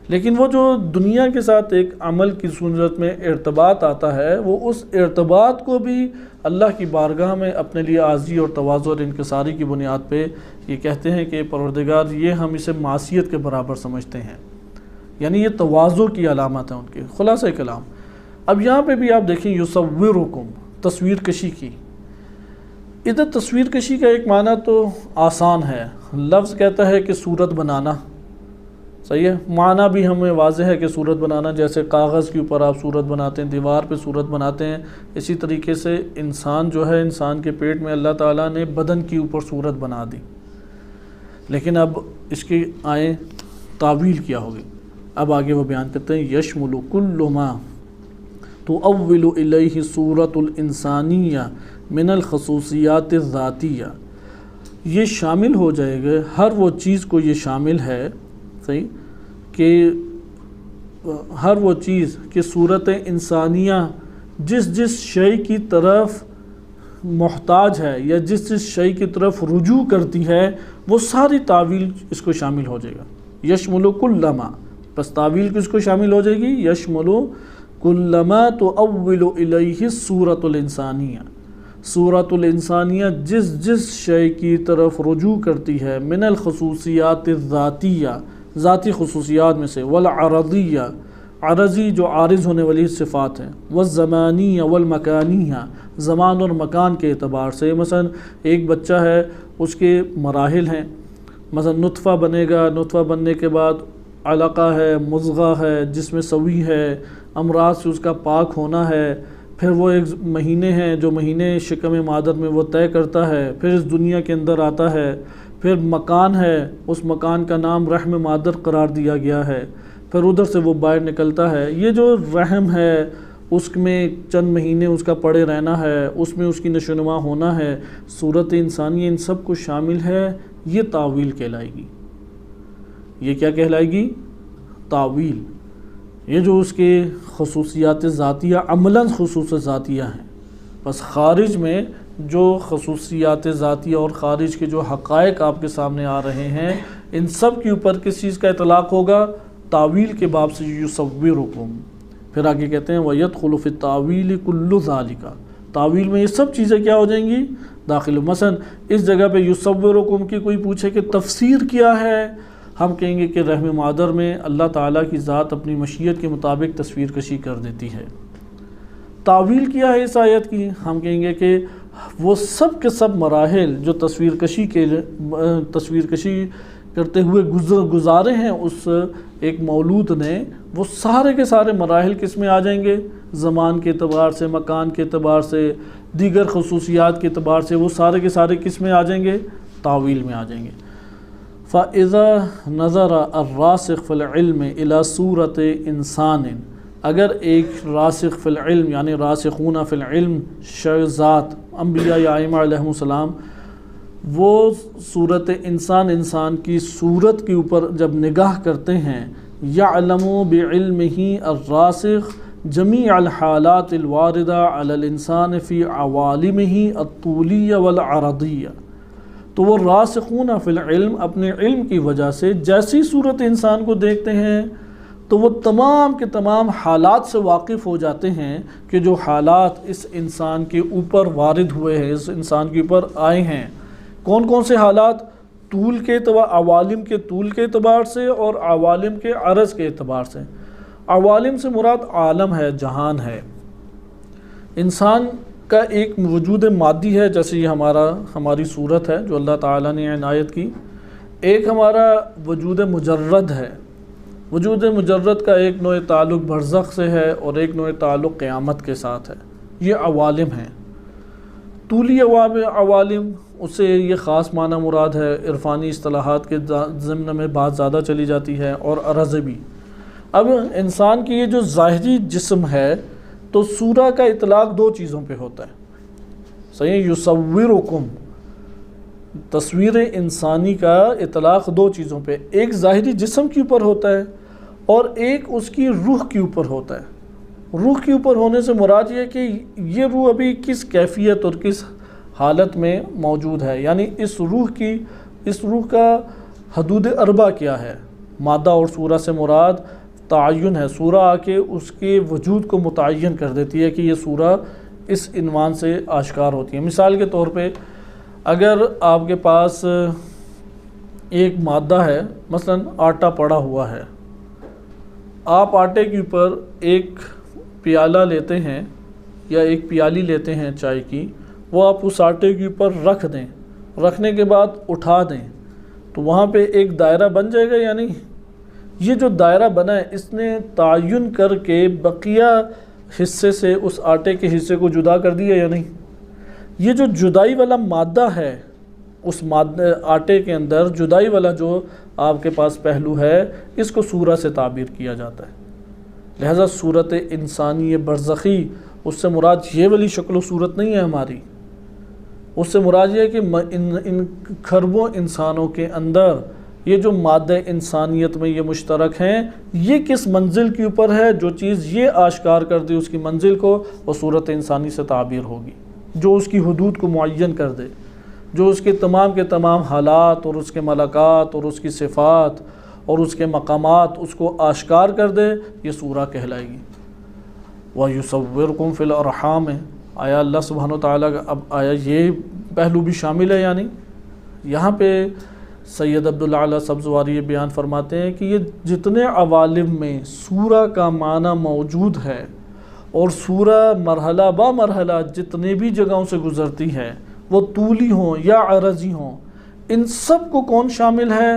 لیکن وہ جو دنیا کے ساتھ ایک عمل کی صورت میں ارتباط آتا ہے وہ اس ارتباط کو بھی اللہ کی بارگاہ میں اپنے لیے عاجزی اور تواضع اور انکساری کی بنیاد پہ یہ کہتے ہیں کہ پروردگار یہ ہم اسے معصیت کے برابر سمجھتے ہیں، یعنی یہ تواضع کی علامت ہے ان کی. خلاصہ کلام اب یہاں پہ بھی آپ دیکھیں یصورکم، تصویر کشی کی. ادھر تصویر کشی کا ایک معنی تو آسان ہے، لفظ کہتا ہے کہ صورت بنانا، صحیح ہے. معنی بھی ہمیں واضح ہے کہ صورت بنانا، جیسے کاغذ کے اوپر آپ صورت بناتے ہیں، دیوار پہ صورت بناتے ہیں، اسی طریقے سے انسان جو ہے، انسان کے پیٹ میں اللہ تعالیٰ نے بدن کے اوپر صورت بنا دی. لیکن اب اس کی آئیں تعویل کیا ہوگی. اب آگے وہ بیان کرتے ہیں یشمل کل ما تؤول الیہ صورت الانسانیہ من الخصوصیات الذاتیہ، یہ شامل ہو جائے گا، ہر وہ چیز کو یہ شامل ہے، صحیح، کہ ہر وہ چیز کہ صورت انسانیہ جس شے کی طرف محتاج ہے یا جس شے کی طرف رجوع کرتی ہے وہ ساری تعویل اس کو شامل ہو جائے گا. یشمل کل ما، پس تعویل کس کو شامل ہو جائے گی؟ یشمل کل ما تؤول الیہ صورت الانسانیہ، صورت الانسانیہ جس شے کی طرف رجوع کرتی ہے، من الخصوصیات الذاتیہ، ذاتی خصوصیات میں سے، والعرضیہ، عرضی جو عارض ہونے والی صفات ہیں، والزمانیہ والمکانیہ، زمان اور مکان کے اعتبار سے. مثلا ایک بچہ ہے اس کے مراحل ہیں، مثلا نطفہ بنے گا، نطفہ بننے کے بعد علقہ ہے، مضغہ ہے جس میں سوی ہے، امراض سے اس کا پاک ہونا ہے، پھر وہ ایک مہینے ہیں جو مہینے شکم مادر میں وہ طے کرتا ہے، پھر اس دنیا کے اندر آتا ہے، پھر مکان ہے، اس مکان کا نام رحم مادر قرار دیا گیا ہے، پھر ادھر سے وہ باہر نکلتا ہے. یہ جو رحم ہے اس میں چند مہینے اس کا پڑے رہنا ہے، اس میں اس کی نشو و نما ہونا ہے، صورت انسانی ان سب کو شامل ہے. یہ تعویل کہلائے گی. یہ کیا کہلائے گی؟ تعویل. یہ جو اس کے خصوصیات ذاتیہ عملاً خصوص ذاتیہ ہیں، بس خارج میں جو خصوصیات ذاتیہ اور خارج کے جو حقائق آپ کے سامنے آ رہے ہیں ان سب کے اوپر کس چیز کا اطلاق ہوگا؟ تعویل کے باب سے یصورکم. پھر آگے کہتے ہیں وَيَدْخُلُ فِي التَّعْوِيلِ كُلُّ ذَلِكَ، تعویل میں یہ سب چیزیں کیا ہو جائیں گی؟ داخل. مثلا اس جگہ پہ یصورکم کی کوئی پوچھے کہ تفسیر کیا ہے، ہم کہیں گے کہ رحم مادر میں اللہ تعالیٰ کی ذات اپنی مشیت کے مطابق تصویر کشی کر دیتی ہے. تعویل کیا ہے اس آیت کی؟ ہم کہیں گے کہ وہ سب کے سب مراحل جو تصویر کشی کرتے ہوئے گزارے ہیں اس ایک مولود نے، وہ سارے کے سارے مراحل کس میں آ جائیں گے؟ زمان کے اعتبار سے، مکان کے اعتبار سے، دیگر خصوصیات کے اعتبار سے وہ سارے کے سارے کس میں آ جائیں گے؟ تاویل میں آ جائیں گے۔ فَإِذَا نَظَرَ الرَّاسِخُ فِي الْعِلْمِ إِلَى صُورَةِ إِنسَانٍ، اگر ایک راسخ فی العلم یعنی راسخون فی العلم ذات انبیاء یا ائمہ علیہم السلام، وہ صورت انسان کی صورت کے اوپر جب نگاہ کرتے ہیں، یعلم بعلمہ الراسخ جمیع الحالات الواردہ علی الانسان فی عوالمہ الطولیہ والعرضیہ، تو وہ راسخون فی العلم اپنے علم کی وجہ سے جیسی صورت انسان کو دیکھتے ہیں تو وہ تمام کے تمام حالات سے واقف ہو جاتے ہیں کہ جو حالات اس انسان کے اوپر وارد ہوئے ہیں، اس انسان کے اوپر آئے ہیں۔ کون کون سے حالات؟ طول کے اعتبار، عوالم کے طول کے اعتبار سے اور عوالم کے عرض کے اعتبار سے۔ عوالم سے مراد عالم ہے، جہان ہے۔ انسان کا ایک وجود مادی ہے، جیسے یہ ہماری صورت ہے جو اللہ تعالیٰ نے عنایت کی۔ ایک ہمارا وجود مجرد ہے، وجود مجرد کا ایک نوع تعلق برزخ سے ہے اور ایک نوع تعلق قیامت کے ساتھ ہے، یہ عوالم ہیں۔ طولی عوالم، اس سے یہ خاص معنی مراد ہے، عرفانی اصطلاحات کے ضمن میں بات زیادہ چلی جاتی ہے، اور عرض بھی۔ اب انسان کی یہ جو ظاہری جسم ہے تو سورہ کا اطلاق دو چیزوں پہ ہوتا ہے، صحیح؟ یصورکم، تصویر انسانی کا اطلاق دو چیزوں پہ، ایک ظاہری جسم کے اوپر ہوتا ہے اور ایک اس کی روح کے اوپر ہوتا ہے۔ روح کے اوپر ہونے سے مراد یہ کہ یہ روح ابھی کس کیفیت اور کس حالت میں موجود ہے، یعنی اس روح کا حدود اربع کیا ہے۔ مادہ اور سورہ سے مراد تعین ہے، سورہ آ کے اس کے وجود کو متعین کر دیتی ہے کہ یہ سورہ اس عنوان سے آشکار ہوتی ہے۔ مثال کے طور پہ اگر آپ کے پاس ایک مادہ ہے، مثلا آٹا پڑا ہوا ہے، آپ آٹے کے اوپر ایک پیالہ لیتے ہیں یا ایک پیالی لیتے ہیں چائے کی، وہ آپ اس آٹے کے اوپر رکھ دیں، رکھنے کے بعد اٹھا دیں تو وہاں پہ ایک دائرہ بن جائے گا یا نہیں؟ یہ جو دائرہ بنا ہے اس نے تعین کر کے بقیہ حصے سے اس آٹے کے حصے کو جدا کر دیا یا نہیں؟ یہ جو جدائی والا مادہ ہے، اس آٹے کے اندر جدائی والا جو آپ کے پاس پہلو ہے، اس کو سورہ سے تعبیر کیا جاتا ہے۔ لہذا صورت انسانی برزخی، اس سے مراد یہ والی شکل و صورت نہیں ہے ہماری، اس سے مراد یہ ہے کہ ان کھربوں انسانوں کے اندر یہ جو مادہ انسانیت میں یہ مشترک ہیں، یہ کس منزل کے اوپر ہے، جو چیز یہ آشکار کر دے اس کی منزل کو، وہ صورت انسانی سے تعبیر ہوگی، جو اس کی حدود کو معین کر دے، جو اس کے تمام حالات اور اس کے ملکات اور اس کی صفات اور اس کے مقامات اس کو آشکار کر دے، یہ سورہ کہلائے گی۔ وَيُصَوِّرُكُمْ فِي الْأَرْحَامِ، آیا اللہ سبحانہ وتعالیٰ کا اب آیا یہ پہلو بھی شامل ہے؟ یعنی یہاں پہ سید عبداللہ سبزواری یہ بیان فرماتے ہیں کہ یہ جتنے عوالم میں سورہ کا معنی موجود ہے اور سورہ مرحلہ با مرحلہ جتنے بھی جگہوں سے گزرتی ہے، وہ طولی ہوں یا عرضی ہوں، ان سب کو کون شامل ہے؟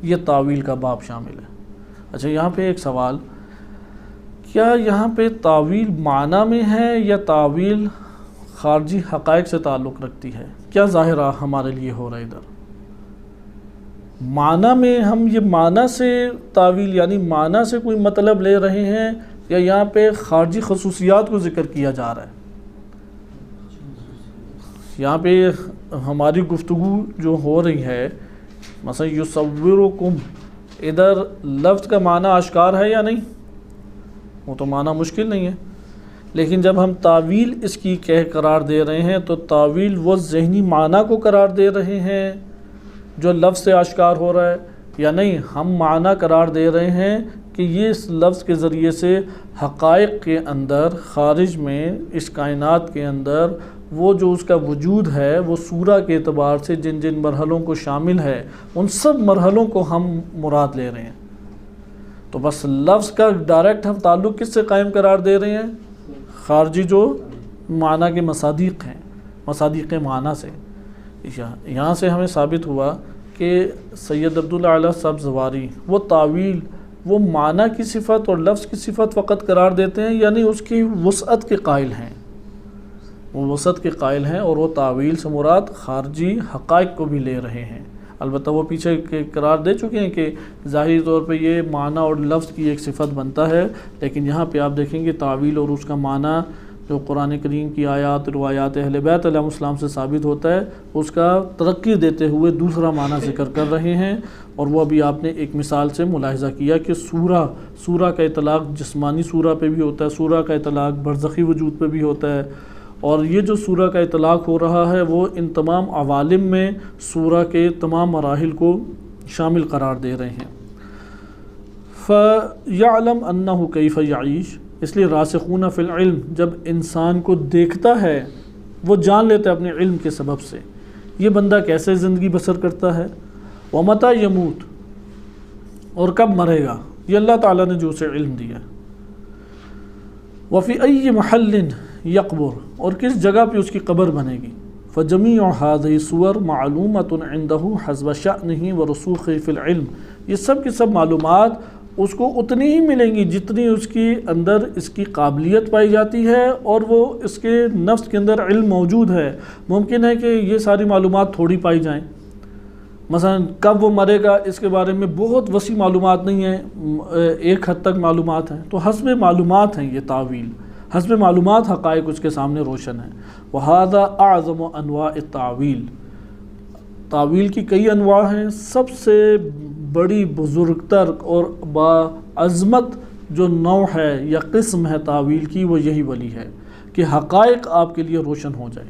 یہ تعویل کا باب شامل ہے۔ اچھا، یہاں پہ ایک سوال، کیا یہاں پہ تعویل معنی میں ہے یا تعویل خارجی حقائق سے تعلق رکھتی ہے؟ کیا ظاہرہ ہمارے لیے ہو رہا ہے ادھر؟ معنی میں ہم یہ معنی سے تعویل یعنی معنی سے کوئی مطلب لے رہے ہیں یا یہاں پہ خارجی خصوصیات کو ذکر کیا جا رہا ہے؟ یہاں پہ ہماری گفتگو جو ہو رہی ہے، مثلا یصورکم، ادھر لفظ کا معنی آشکار ہے یا نہیں؟ وہ تو معنی مشکل نہیں ہے، لیکن جب ہم تعویل اس کی قرار دے رہے ہیں تو تعویل وہ ذہنی معنی کو قرار دے رہے ہیں جو لفظ سے آشکار ہو رہا ہے، یا نہیں ہم معنی قرار دے رہے ہیں کہ یہ اس لفظ کے ذریعے سے حقائق کے اندر، خارج میں، اس کائنات کے اندر وہ جو اس کا وجود ہے وہ سورہ کے اعتبار سے جن جن مرحلوں کو شامل ہے ان سب مرحلوں کو ہم مراد لے رہے ہیں۔ تو بس لفظ کا ڈائریکٹ ہم تعلق کس سے قائم قرار دے رہے ہیں؟ خارجی جو معنی کے مصادیق ہیں، مصادیق معنی سے۔ یہاں سے ہمیں ثابت ہوا کہ سید عبداللہ اعلیٰ صاحب زواری وہ تعویل وہ معنی کی صفت اور لفظ کی صفت فقط قرار دیتے ہیں، یعنی اس کی وسعت کے قائل ہیں، وہ وسعت کے قائل ہیں، اور وہ تعویل سے مراد خارجی حقائق کو بھی لے رہے ہیں۔ البتہ وہ پیچھے قرار دے چکے ہیں کہ ظاہری طور پہ یہ معنی اور لفظ کی ایک صفت بنتا ہے، لیکن یہاں پہ آپ دیکھیں گے تعویل اور اس کا معنی جو قرآن کریم کی آیات روایات اہل بیت علیہ السلام سے ثابت ہوتا ہے، اس کا ترقی دیتے ہوئے دوسرا معنی ذکر کر رہے ہیں۔ اور وہ ابھی آپ نے ایک مثال سے ملاحظہ کیا کہ سورہ کا اطلاق جسمانی سورہ پہ بھی ہوتا ہے، سورہ کا اطلاق برزخی وجود پہ بھی ہوتا ہے، اور یہ جو سورہ کا اطلاق ہو رہا ہے وہ ان تمام عوالم میں سورہ کے تمام مراحل کو شامل قرار دے رہے ہیں۔ فَيَعْلَمْ أَنَّهُ كَيْفَ يَعِيشُ، اس لیے راسخون فی العلم جب انسان کو دیکھتا ہے وہ جان لیتا ہے اپنے علم کے سبب سے یہ بندہ کیسے زندگی بسر کرتا ہے، وَمَتَى يَمُوتُ، اور کب مرے گا، یہ اللہ تعالیٰ نے جو اسے علم دیا۔ وَفِي أَيِّ مَحَلٍ يَقْبُرُ، اور کس جگہ پہ اس کی قبر بنے گی۔ فَجَمِيعُ هَذِهِ الصُّوَرُ مَعْلُومَةٌ عِنْدَهُ حَسْبَ شَأْنِهِ وَرُسُوخِهِ فِي الْعِلْمِ، یہ سب کی سب معلومات اس کو اتنی ہی ملیں گی جتنی اس کی اندر اس کی قابلیت پائی جاتی ہے اور وہ اس کے نفس کے اندر علم موجود ہے۔ ممکن ہے کہ یہ ساری معلومات تھوڑی پائی جائیں، مثلا کب وہ مرے گا اس کے بارے میں بہت وسیع معلومات نہیں ہیں، ایک حد تک معلومات ہیں، تو حسب معلومات ہیں یہ تعویل، حسب معلومات حقائق اس کے سامنے روشن ہیں۔ وَهَذَا أَعْظَمُ أَنْوَاءِ التَّعْوِيلِ، تعویل کی کئی انواع ہیں، سب سے بڑی بزرگتر اور باعظمت جو نوع ہے یا قسم ہے تعویل کی وہ یہی والی ہے کہ حقائق آپ کے لیے روشن ہو جائے۔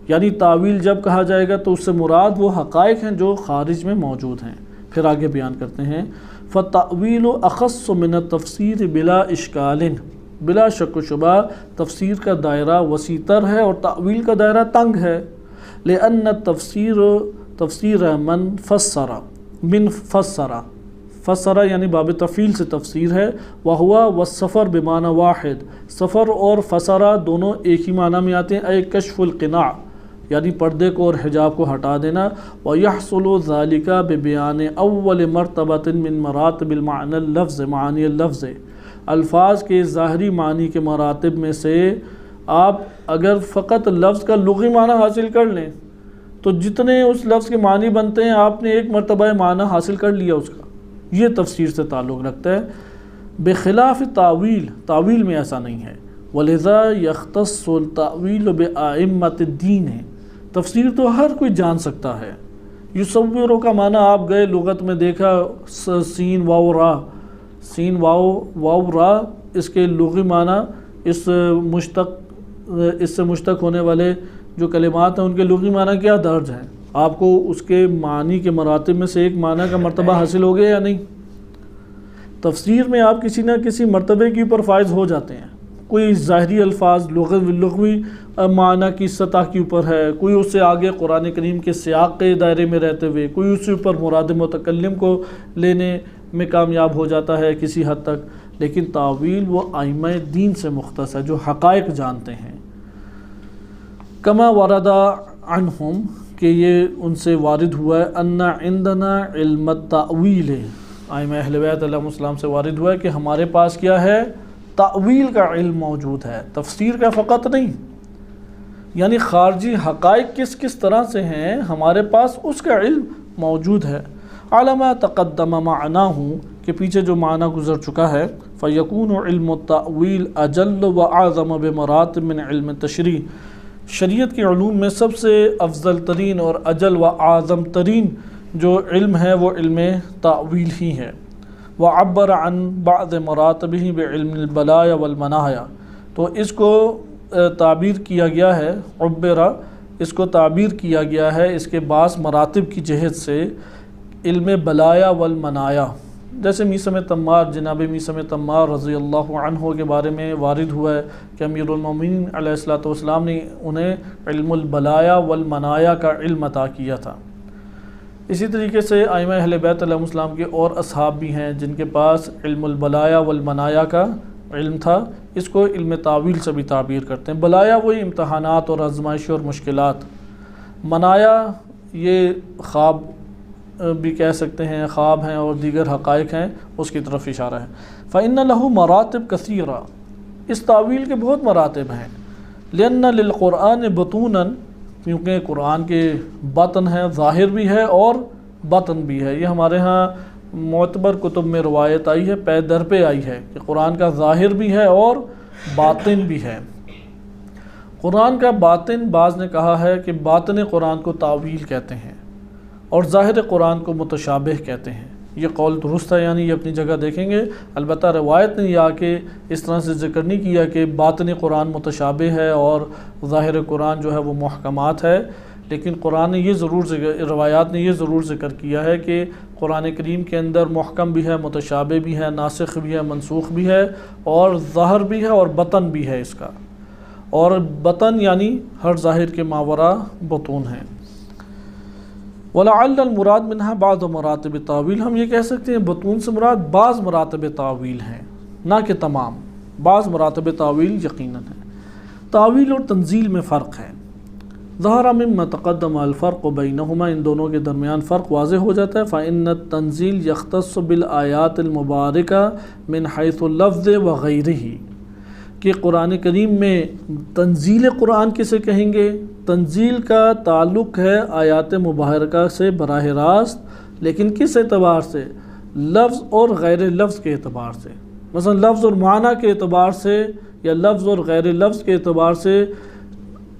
یعنی تعویل جب کہا جائے گا تو اس سے مراد وہ حقائق ہیں جو خارج میں موجود ہیں۔ پھر آگے بیان کرتے ہیں فَالتَّعْوِيلُ أَخَصُّ مِنَ التَّفْسِيرِ بِلَا إِشْكَالٍ، بلا شک و شبہ تفسیر کا دائرہ وسیع تر ہے اور تعویل کا دائرہ تنگ ہے۔ لِأَنَّ التَّفْسِيرُ تفسیر من فسر، فسر یعنی باب تفعیل سے تفسیر ہے، وہوا والسفر بمعنی واحد، سفر اور فسرہ دونوں ایک ہی معنی میں آتے ہیں، اے کشف القناع یعنی پردے کو اور حجاب کو ہٹا دینا، وَيَحْصُلُ ذَلِكَ بِبِيَانِ أَوَّلِ مَرْتَبَةٍ مِّن مَرَاتِبِ الْمَعْنِ اللَّفْظِ، معانی اللفظ، الفاظ کے ظاہری معنی کے مراتب میں سے آپ اگر فقط لفظ کا لغوی معنی حاصل کر لیں تو جتنے اس لفظ کے معنی بنتے ہیں آپ نے ایک مرتبہ معنی حاصل کر لیا اس کا، یہ تفسیر سے تعلق رکھتا ہے۔ بخلاف تعویل، تعویل میں ایسا نہیں ہے۔ وَلِذَا يَخْتَصُّ التَّعْوِيلُ بِأَئِمَّةِ الدِّينِ، تفسیر تو ہر کوئی جان سکتا ہے۔ یصورو کا معنی آپ گئے لغت میں دیکھا سین واو را، سین واو را، اس کے لغوی معنی اس سے مشتق ہونے والے جو کلمات ہیں ان کے لغوی معنی کیا درج ہیں، آپ کو اس کے معنی کے مراتب میں سے ایک معنی کا مرتبہ حاصل ہو گیا یا نہیں؟ تفسیر میں آپ کسی نہ کسی مرتبے کے اوپر فائز ہو جاتے ہیں، کوئی ظاہری الفاظ لغوی معنی کی سطح کے اوپر ہے، کوئی اس سے آگے قرآن کریم کے سیاق کے دائرے میں رہتے ہوئے، کوئی اس سے اوپر مراد متکلم کو لینے میں کامیاب ہو جاتا ہے کسی حد تک، لیکن تعویل وہ ائمہ دین سے مختص ہے جو حقائق جانتے ہیں۔ کما ورد عنہم، کہ یہ ان سے وارد ہوا ہے، ان عندنا علم التأویل، ائمہ اہل بیت علیہ السلام سے وارد ہوا ہے کہ ہمارے پاس کیا ہے، تعویل کا علم موجود ہے، تفسیر کا فقط نہیں، یعنی خارجی حقائق کس کس طرح سے ہیں ہمارے پاس اس کا علم موجود ہے۔ علامہ تقدم معناہ، کہ پیچھے جو معنی گزر چکا ہے، فیکون علم التأویل اجل و اعظم بمراتب من علم التشریع، شریعت کے علوم میں سب سے افضل ترین اور اجل و اعظم ترین جو علم ہے وہ علم تعویل ہی ہے۔ وعبر عن بعض مراتبہ بعلم البلایا والمنایا، تو اس کو تعبیر کیا گیا ہے، عبرہ، اس کو تعبیر کیا گیا ہے اس کے بعض مراتب کی جہت سے علم بلایا والمنایا، جیسے میثم تمار، جناب میثم تمار رضی اللہ عنہ کے بارے میں وارد ہوا ہے کہ امیر المومنین علیہ الصلوۃ والسلام نے انہیں علم البلایا والمنایا کا علم عطا کیا تھا۔ اسی طریقے سے ائمہ اہل بیت علیہ السلام کے اور اصحاب بھی ہیں جن کے پاس علم البلایا والمنایا کا علم تھا، اس کو علم تعویل سے بھی تعبیر کرتے ہیں۔ بلایا وہی امتحانات اور آزمائش اور مشکلات، منایا یہ خواب بھی کہہ سکتے ہیں، خواب ہیں اور دیگر حقائق ہیں، اس کی طرف اشارہ ہے۔ فَإِنَّ لَهُ مراتب كثيرة، اس تعویل کے بہت مراتب ہیں۔ لِأَنَّ لِلْقُرْآنِ بُطُونًا، کیونکہ قرآن کے باطن ہے، ظاہر بھی ہے اور باطن بھی ہے۔ یہ ہمارے ہاں معتبر کتب میں روایت آئی ہے، پے در پہ آئی ہے کہ قرآن کا ظاہر بھی ہے اور باطن بھی ہے۔ قرآن کا باطن، بعض نے کہا ہے کہ باطن قرآن کو تعویل کہتے ہیں اور ظاہر قرآن کو متشابہ کہتے ہیں۔ یہ قول درست ہے، یعنی یہ اپنی جگہ دیکھیں گے۔ البتہ روایت نے آ کے اس طرح سے ذکر نہیں کیا کہ باطن قرآن متشابہ ہے اور ظاہر قرآن جو ہے وہ محکمات ہے، لیکن قرآن نے یہ ضرور روایات نے یہ ضرور ذکر کیا ہے کہ قرآن کریم کے اندر محکم بھی ہے، متشابہ بھی ہے، ناسخ بھی ہے، منسوخ بھی ہے، اور ظاہر بھی ہے اور بطن بھی ہے اس کا۔ اور بطن یعنی ہر ظاہر کے ماورا بطون ہے۔ وَلَعَلَّ الْمُرَادْ مِنْهَا بَعْضُ مَرَاتِبِ تعویل، ہم یہ کہہ سکتے ہیں بطون سے مراد بعض مراتب تعویل ہیں، نہ کہ تمام، بعض مراتب تعویل یقیناً ہیں۔ تعویل اور تنزیل میں فرق ہے۔ ظَهَرَ مِمَّا تَقَدَّمَ الْفَرْقُ بَيْنَهُمَا، ان دونوں کے درمیان فرق واضح ہو جاتا ہے۔ فَإِنَّ التَّنزِيل يَخْتَصُّ بِالْآيَاتِ الْمُبَارَكَةِ مِنْ حَيْثُ اللَّفْظِ وَغَيْرِهِ، کہ قرآن کریم میں تنزیل قرآن کسے کہیں گے؟ تنزیل کا تعلق ہے آیات مبارکہ سے براہ راست، لیکن کس اعتبار سے؟ لفظ اور غیر لفظ کے اعتبار سے۔ مثلا لفظ اور معنی کے اعتبار سے یا لفظ اور غیر لفظ کے اعتبار سے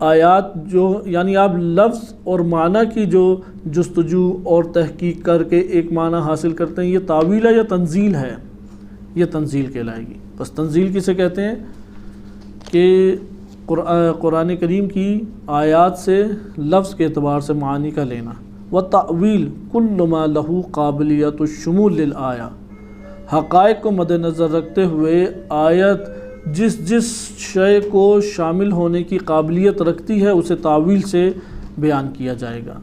آیات جو، یعنی آپ لفظ اور معنی کی جو جستجو اور تحقیق کر کے ایک معنی حاصل کرتے ہیں، یہ تعویل ہے یا تنزیل ہے؟ یہ تنزیل کہلائے گی۔ بس تنزیل کسے کہتے ہیں؟ کہ قرآن کریم کی آیات سے لفظ کے اعتبار سے معانی کا لینا۔ وَتَعْوِيل كُلُّ مَا لَهُ قَابِلِيَّةُ الشُّمُولِ لِلْآيَةِ، حقائق کو مد نظر رکھتے ہوئے آیت جس شے کو شامل ہونے کی قابلیت رکھتی ہے اسے تعویل سے بیان کیا جائے گا۔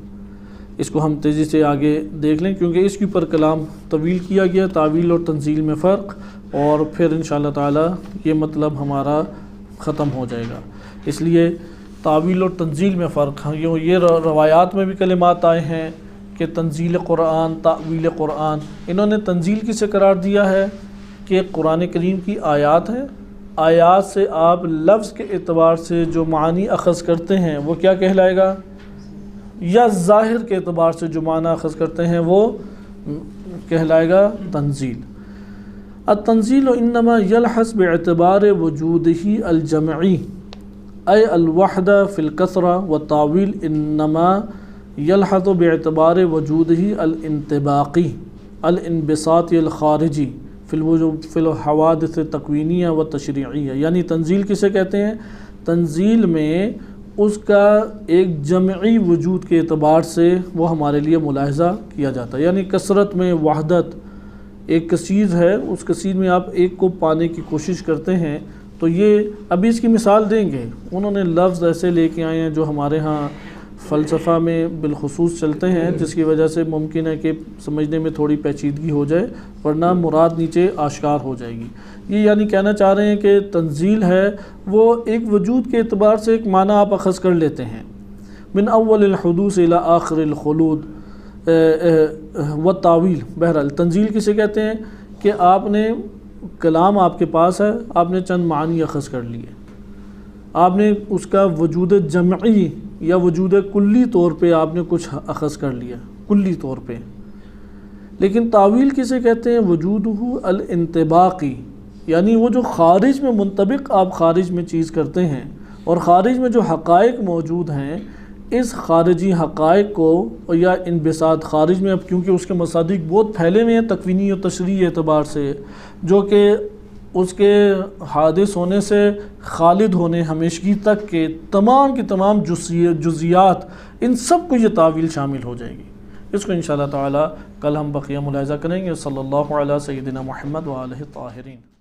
اس کو ہم تیزی سے آگے دیکھ لیں کیونکہ اس کے اوپر کلام طویل کیا گیا، تعویل اور تنزیل میں فرق، اور پھر انشاءاللہ تعالی یہ مطلب ہمارا ختم ہو جائے گا۔ اس لیے تعویل اور تنزیل میں فرق ہے۔ یہ روایات میں بھی کلمات آئے ہیں کہ تنزیل قرآن، تعویل قرآن۔ انہوں نے تنزیل کسے قرار دیا ہے کہ قرآن کریم کی آیات ہیں، آیات سے آپ لفظ کے اعتبار سے جو معنی اخذ کرتے ہیں وہ کیا کہلائے گا؟ یا ظاہر کے اعتبار سے جو معنی اخذ کرتے ہیں وہ کہلائے گا تنزیل۔ التنزیل انما یلحظ باعتبار وجودہ الجمعی ای الوحدہ فی الکثرہ، والتعویل انما یلحظ باعتبار وجودہ الانطباقی الانبساط الخارجی فی الحوادث التکوینیہ و تشریعیہ۔ یعنی تنزیل کسے کہتے ہیں؟ تنزیل میں اس کا ایک جمعی وجود کے اعتبار سے وہ ہمارے لیے ملاحظہ کیا جاتا ہے، یعنی کثرت میں وحدت، ایک کثیر ہے، اس کثیر میں آپ ایک کو پانے کی کوشش کرتے ہیں۔ تو یہ ابھی اس کی مثال دیں گے، انہوں نے لفظ ایسے لے کے آئے ہیں جو ہمارے ہاں فلسفہ میں بالخصوص چلتے ہیں، جس کی وجہ سے ممکن ہے کہ سمجھنے میں تھوڑی پیچیدگی ہو جائے، ورنہ مراد نیچے آشکار ہو جائے گی۔ یہ یعنی کہنا چاہ رہے ہیں کہ تنزیل ہے وہ ایک وجود کے اعتبار سے ایک معنی آپ اخذ کر لیتے ہیں، من اول الحدوث الى آخر الخلود والتعویل۔ بہرحال تنزیل کسے کہتے ہیں کہ آپ نے کلام آپ کے پاس ہے، آپ نے چند معنی اخذ کر لیے، آپ نے اس کا وجود جمعی یا وجود کلی طور پہ آپ نے کچھ اخذ کر لیا کلی طور پہ۔ لیکن تعویل کسے کہتے ہیں؟ وجودہ الانطباقی، یعنی وہ جو خارج میں منطبق آپ خارج میں چیز کرتے ہیں، اور خارج میں جو حقائق موجود ہیں، اس خارجی حقائق کو یا انبساط خارج میں، اب کیونکہ اس کے مصادیق بہت پھیلے ہوئے ہیں تکوینی و تشریعی اعتبار سے، جو کہ اس کے حادث ہونے سے خالد ہونے ہمیشگی تک کے تمام کی تمام جزیات، ان سب کو یہ تعویل شامل ہو جائے گی۔ اس کو انشاءاللہ تعالی کل ہم بقیہ ملاحظہ کریں گے۔ صلی اللہ علیہ سیدنا محمد و آلہ الطاہرین۔